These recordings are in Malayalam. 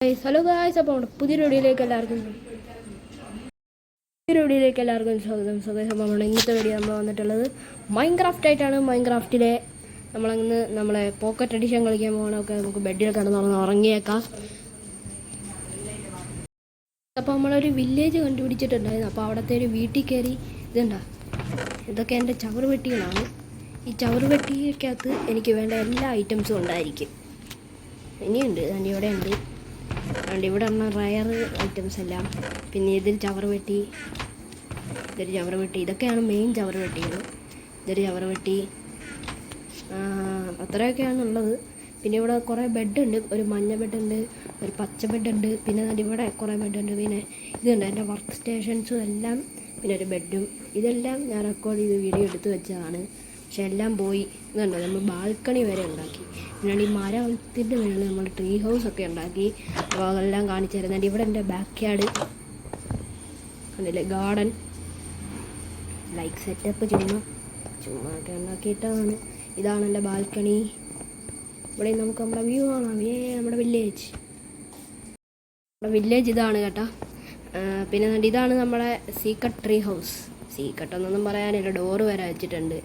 ഹലോ ഗായ്സ്, അപ്പോൾ പുതിയൊരു വീഡിയോയിലേക്ക് എല്ലാവർക്കും സ്വാഗതം. അപ്പോൾ ഇന്നത്തെ വീഡിയോ നമ്മൾ വന്നിട്ടുള്ളത് മൈൻക്രാഫ്റ്റ് ആയിട്ടാണ്. മൈൻക്രാഫ്റ്റിലെ നമ്മളെ പോക്കറ്റ് എഡിഷൻ കളിക്കാൻ പോകണമൊക്കെ നമുക്ക് ബെഡിൽ കിടന്ന് ഉറങ്ങിയേക്കാം. അപ്പോൾ നമ്മളൊരു വില്ലേജ് കണ്ടുപിടിച്ചിട്ടുണ്ടായിരുന്നു. അപ്പോൾ അവിടുത്തെ ഒരു വീട്ടിൽ കയറി ഇതൊക്കെ എൻ്റെ ചവറുവെട്ടികളാണ്. ഈ ചവറുവെട്ടിക്കകത്ത് എനിക്ക് വേണ്ട എല്ലാ ഐറ്റംസും ഉണ്ടായിരിക്കും. ഇനിയുണ്ട്, ഇവിടെ ഉണ്ട്. അതുകൊണ്ട് ഇവിടെ ഉള്ള റയർ ഐറ്റംസ് എല്ലാം. പിന്നെ ഇതൊരു ചവറുവെട്ടി, ഇതൊക്കെയാണ് മെയിൻ ചവറുവെട്ടികൾ. ഇതൊരു ചവറുവെട്ടി, അത്രയൊക്കെയാണുള്ളത്. പിന്നെ ഇവിടെ കുറേ ബെഡുണ്ട്. ഒരു മഞ്ഞ ബെഡുണ്ട്, ഒരു പച്ച ബെഡുണ്ട്, പിന്നെ ഇവിടെ കുറേ ബെഡുണ്ട്. പിന്നെ ഇതുണ്ട് എൻ്റെ വർക്ക് സ്റ്റേഷൻസും എല്ലാം, പിന്നെ ഒരു ബെഡും. ഇതെല്ലാം ഞാൻ റെക്കോർഡ് ചെയ്ത് വീഡിയോ എടുത്ത് വെച്ചതാണ്. പക്ഷെ എല്ലാം പോയി. ഇതുണ്ട്, നമ്മൾ ബാൽക്കണി വരെ ഉണ്ടാക്കി. പിന്നെ ഈ മരത്തിൻ്റെ മേളിൽ നമ്മൾ ട്രീ ഹൗസൊക്കെ ഉണ്ടാക്കി. അപ്പോൾ അതെല്ലാം കാണിച്ചു തരുന്നുണ്ട്. ഇവിടെ എൻ്റെ ബാക്ക് യാർഡ് കണ്ടില്ലേ, ഗാർഡൻ ലൈക്ക് സെറ്റപ്പ് ചുമ്മാ ഒക്കെ ഉണ്ടാക്കിയിട്ടാണ്. ഇതാണ് എൻ്റെ ബാൽക്കണി. ഇവിടെ നമുക്ക് നമ്മുടെ വ്യൂ കാണാം. നമ്മുടെ വില്ലേജ് ഇതാണ് കേട്ടോ. പിന്നെ ഇതാണ് നമ്മുടെ സീക്രട്ട് ട്രീ ഹൗസ്. സീക്രട്ട് പറയാനില്ല, ഡോറ് വരെ വെച്ചിട്ടുണ്ട്.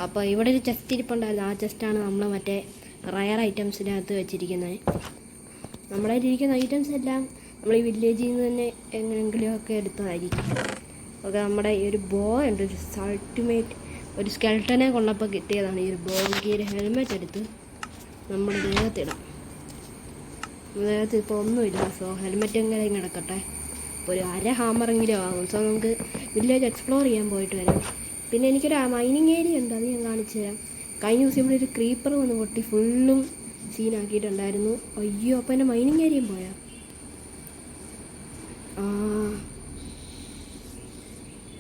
അപ്പോൾ ഇവിടെ ഒരു ചെസ്റ്റ് ഇരിപ്പുണ്ടായിരുന്നു. ആ ചെസ്റ്റാണ് നമ്മൾ മറ്റേ റയർ ഐറ്റംസിനകത്ത് വെച്ചിരിക്കുന്നത്. നമ്മുടെ ഇരിക്കുന്ന ഐറ്റംസ് എല്ലാം നമ്മൾ ഈ വില്ലേജിൽ നിന്ന് തന്നെ എങ്ങനെയെങ്കിലുമൊക്കെ എടുത്തതായിരിക്കും. ഓക്കെ, നമ്മുടെ ഈ ഒരു ബോ ഉണ്ട്, ഒരു അൾട്ടിമേറ്റ് ഒരു സ്കെൽട്ടനെ കൊണ്ടപ്പോൾ കിട്ടിയതാണ് ഈ ഒരു ബോ. ഈ ഒരു ഹെൽമെറ്റ് എടുത്ത് നമ്മുടെ ദേഹത്തിടാം. ദേഹത്ത് ഇപ്പോൾ ഒന്നുമില്ല, സോ ഹെൽമെറ്റ് എങ്ങനെ കിടക്കട്ടെ. ഇപ്പോൾ ഒരു അര ഹാമറെങ്കിലും ആകും. സോ നമുക്ക് വില്ലേജ് എക്സ്പ്ലോർ ചെയ്യാൻ പോയിട്ട് വരാം. പിന്നെ എനിക്കൊരു മൈനിങ് ഏരിയ ഉണ്ട്, അത് ഞാൻ കാണിച്ചു തരാം. കഴിഞ്ഞ ദിവസം ഇവിടെ ഒരു ക്രീപ്പർ വന്ന് പൊട്ടി ഫുള്ളും സീനാക്കിയിട്ടുണ്ടായിരുന്നു. അയ്യോ, അപ്പോൾ എൻ്റെ മൈനിങ് ഏരിയയും പോയാ.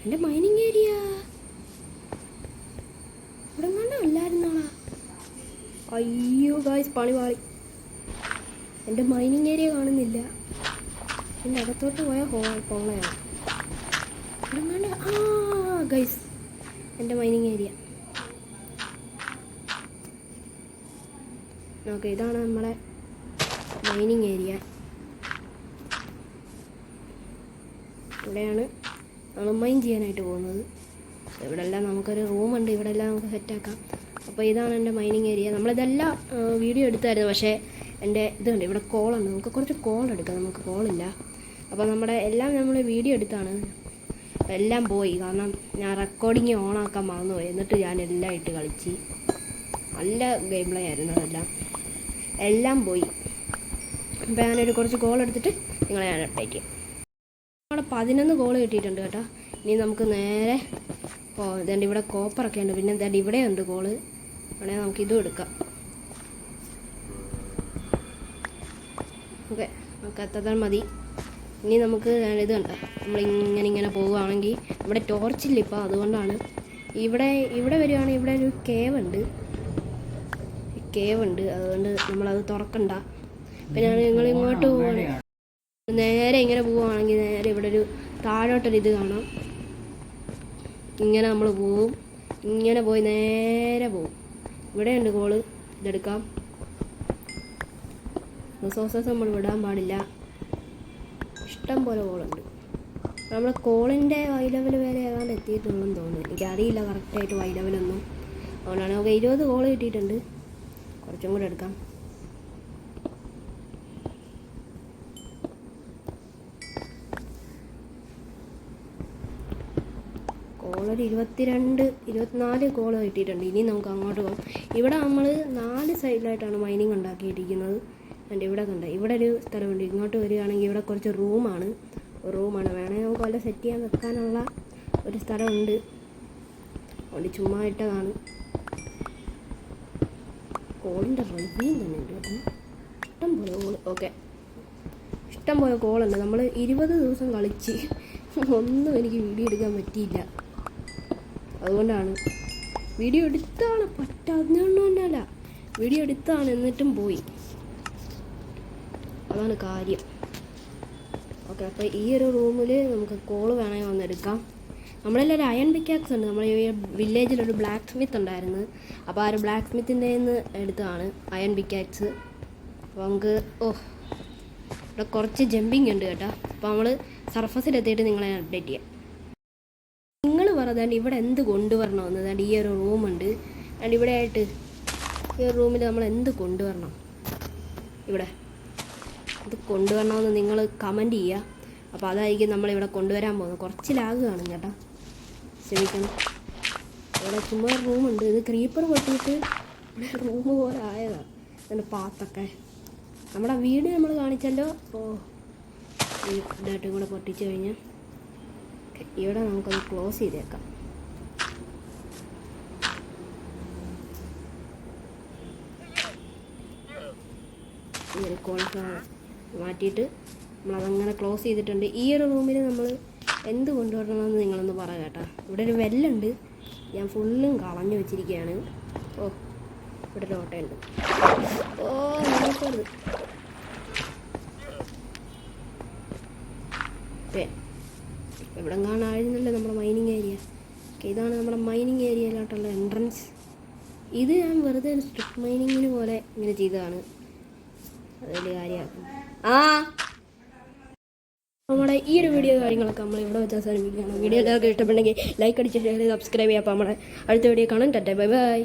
എൻ്റെ മൈനിങ് ഏരിയ ഇവിടെ കണ്ടല്ലായിരുന്നാളാ. അയ്യോ ഗായ്സ്, പണി. എൻ്റെ മൈനിങ് ഏരിയ കാണുന്നില്ല. എൻ്റെ അകത്തോട്ട് പോയാൽ കൊള്ളയാണ്. ഇവിടെ കണ്ട ഗൈസ്, എൻ്റെ മൈനിങ് ഏരിയ. ഓക്കെ, ഇതാണ് നമ്മളെ മൈനിങ് ഏരിയ. ഇവിടെയാണ് നമ്മൾ മൈൻ ചെയ്യാനായിട്ട് പോകുന്നത്. ഇവിടെ എല്ലാം നമുക്കൊരു റൂമുണ്ട്, ഇവിടെ എല്ലാം നമുക്ക് സെറ്റാക്കാം. അപ്പോൾ ഇതാണ് എൻ്റെ മൈനിങ് ഏരിയ. നമ്മളിതെല്ലാം വീഡിയോ എടുത്തായിരുന്നു. പക്ഷേ എൻ്റെ ഇതുണ്ട്, ഇവിടെ കോളുണ്ട്. നമുക്ക് കുറച്ച് കോൾ എടുക്കാം, നമുക്ക് കോളില്ല. അപ്പോൾ നമ്മുടെ എല്ലാം നമ്മൾ വീഡിയോ എടുത്താണ്. എല്ലാം പോയി, കാരണം ഞാൻ റെക്കോർഡിങ് ഓണാക്കാൻ മറന്നുപോയി. എന്നിട്ട് ഞാൻ എല്ലാം ഇട്ട് കളിച്ച്. നല്ല ഗെയിം പ്ലേ ആയിരുന്നു. എല്ലാം പോയി. അപ്പോൾ ഞാനൊരു കുറച്ച് കോൾ എടുത്തിട്ട് നിങ്ങളെ ഞാൻ അപ്ഡേറ്റ് ചെയ്യാം. നമ്മുടെ 11 കോൾ കിട്ടിയിട്ടുണ്ട് കേട്ടോ. ഇനി നമുക്ക് നേരെ ഇതുണ്ട്, ഇവിടെ കോപ്പറൊക്കെ ഉണ്ട്. പിന്നെ എന്താണ്ട് ഇവിടെ ഉണ്ട് കോള്. വേണമെങ്കിൽ നമുക്ക് ഇതും എടുക്കാം. ഓക്കെ, നമുക്ക് എത്താൻ മതി. ഇനി നമുക്ക് ഇത് കണ്ട, നമ്മളിങ്ങനെ പോവുകയാണെങ്കിൽ ഇവിടെ ടോർച്ചില്ല ഇപ്പോൾ, അതുകൊണ്ടാണ്. ഇവിടെ വരികയാണെങ്കിൽ ഇവിടെ ഒരു കേവ് ഉണ്ട്. അതുകൊണ്ട് നമ്മളത് തുറക്കണ്ട. പിന്നെ നിങ്ങൾ ഇങ്ങോട്ട് പോവുകയാണെങ്കിൽ നേരെ ഇങ്ങനെ പോവുകയാണെങ്കിൽ നേരെ ഇവിടെ ഒരു താഴോട്ടൊരിത് കാണാം. ഇങ്ങനെ നമ്മൾ പോവും, ഇങ്ങനെ പോയി നേരെ പോവും. ഇവിടെയുണ്ട് കോള്, ഇതെടുക്കാം. റിസോഴ്സസ് നമ്മൾ വിടാൻ പാടില്ല. ഇഷ്ടം പോലെ കോളുണ്ട്. നമ്മുടെ കോളിൻ്റെ വൈ ലെവൽ വരെ ഏതാണ്ട് എത്തിയിട്ടുള്ളതെന്ന് തോന്നുന്നു. എനിക്കറിയില്ല കറക്റ്റായിട്ട് വൈ ലെവലൊന്നും. അതുകൊണ്ടാണ്. നമുക്ക് 20 കോള് കിട്ടിയിട്ടുണ്ട്. കുറച്ചും കൂടെ എടുക്കാം. കോളൊരു 24 കോള് കിട്ടിയിട്ടുണ്ട്. ഇനി നമുക്ക് അങ്ങോട്ട് പോകാം. ഇവിടെ നമ്മൾ 4 സൈഡിലായിട്ടാണ് മൈനിങ് ഉണ്ടാക്കിയിരിക്കുന്നത്. എൻ്റെ ഇവിടെ കണ്ട, ഇവിടെ ഒരു സ്ഥലമുണ്ട്. ഇങ്ങോട്ട് വരികയാണെങ്കിൽ ഇവിടെ കുറച്ച് റൂമാണ്. വേണമെങ്കിൽ നമുക്ക് വല്ല സെറ്റ് ചെയ്യാൻ വെക്കാനുള്ള ഒരു സ്ഥലമുണ്ട്. അതുകൊണ്ട് ചുമ്മാ ഇട്ടതാണ്. കോളിൻ്റെ റിവ്യൂ തന്നെ ഉണ്ട് കേട്ടോ. ഇഷ്ടം പോലെ കോള്. ഓക്കെ, ഇഷ്ടം പോലെ കോളുണ്ട്. നമ്മൾ 20 ദിവസം കളിച്ച് ഒന്നും എനിക്ക് വീഡിയോ എടുക്കാൻ പറ്റിയില്ല. അതുകൊണ്ടാണ് വീഡിയോ എടുത്താണ് പറ്റാത്തല്ല, വീഡിയോ എടുത്താണ് എന്നിട്ടും പോയി. അതാണ് കാര്യം. ഓക്കെ, അപ്പോൾ ഈ ഒരു റൂമിൽ നമുക്ക് കോള് വേണമെങ്കിൽ വന്നെടുക്കാം. നമ്മളെല്ലാവരും അയൺ പിക്കാക്സ് ഉണ്ട്. നമ്മുടെ ഈ വില്ലേജിലൊരു ബ്ലാക്ക് സ്മിത്ത് ഉണ്ടായിരുന്നു. അപ്പോൾ ആ ഒരു ബ്ലാക്ക് സ്മിത്തിൻ്റെ നിന്ന് എടുത്തതാണ് അയൺ പിക്കാക്സ്. അപ്പോൾ നമുക്ക് ഇവിടെ കുറച്ച് ജമ്പിങ് ഉണ്ട് കേട്ടോ. അപ്പോൾ നമ്മൾ സർഫസിലെത്തിയിട്ട് നിങ്ങളെ അപ്ഡേറ്റ് ചെയ്യാം. നിങ്ങൾ പറഞ്ഞാൽ ഇവിടെ എന്ത് കൊണ്ടുവരണമെന്ന്. അതാണ്ട് ഈ ഒരു റൂമുണ്ട്, അതുകൊണ്ട് ഇവിടെ ആയിട്ട് ഈ ഒരു റൂമിൽ നമ്മൾ എന്ത് കൊണ്ടുവരണം, ഇവിടെ ഇത് കൊണ്ടുവരണമെന്ന് നിങ്ങൾ കമൻറ്റ് ചെയ്യുക. അപ്പോൾ അതായിരിക്കും നമ്മളിവിടെ കൊണ്ടുവരാൻ പോകുന്നത്. കുറച്ച് ലാഗ് കാണും കേട്ടോ, ക്ഷമിക്കണം. ഇവിടെ ചുമ്മാ റൂമുണ്ട്, ഇത് ക്രീപ്പർ പൊട്ടിയിട്ട് ഇവിടെ റൂം പോലെ ആയതാണ്. അതിൻ്റെ പാത്തൊക്കെ നമ്മുടെ വീട് നമ്മൾ കാണിച്ചല്ലോ. അപ്പോൾ ഈ ഇതായിട്ടും കൂടെ പൊട്ടിച്ച് കഴിഞ്ഞാൽ ഇവിടെ നമുക്കത് ക്ലോസ് ചെയ്തേക്കാം. ഈ ഒരു കോൺഫ്ലവർ മാറ്റിയിട്ട് നമ്മളതങ്ങനെ ക്ലോസ് ചെയ്തിട്ടുണ്ട്. ഈ ഒരു റൂമിൽ നമ്മൾ എന്ത് കൊണ്ടുവരണമെന്ന് നിങ്ങളൊന്ന് പറ കേട്ടോ. ഇവിടെ ഒരു വെല്ലുണ്ട്, ഞാൻ ഫുള്ളും കളഞ്ഞു വെച്ചിരിക്കുകയാണ്. ഓ ഇവിടെ ഒരു ഓട്ടയുണ്ട്. ഓ നോക്കരുത്. ഇവിടെ കാണാമായിരുന്നല്ലോ നമ്മുടെ മൈനിങ് ഏരിയ. ഇതാണ് നമ്മുടെ മൈനിങ് ഏരിയയിലോട്ടുള്ള എൻട്രൻസ്. ഇത് ഞാൻ വെറുതെ ഒരു സ്ട്രിപ്പ് മൈനിങ്ങിന് പോലെ ഇങ്ങനെ ചെയ്തതാണ്. അതിൽ കാര്യമാക്കും. നമ്മുടെ ഈ ഒരു വീഡിയോ കാര്യങ്ങളൊക്കെ നമ്മൾ ഇവിടെ വെച്ച് അവസാനിപ്പിക്കുകയാണ്. വീഡിയോ എല്ലാവർക്കും ഇഷ്ടപ്പെട്ടെങ്കിൽ ലൈക്ക് അടിച്ച് ഷെയർ ചെയ്ത് സബ്സ്ക്രൈബ് ചെയ്യാം. അപ്പോൾ നമ്മുടെ അടുത്ത വീഡിയോ കാണാം. Tata bye bye.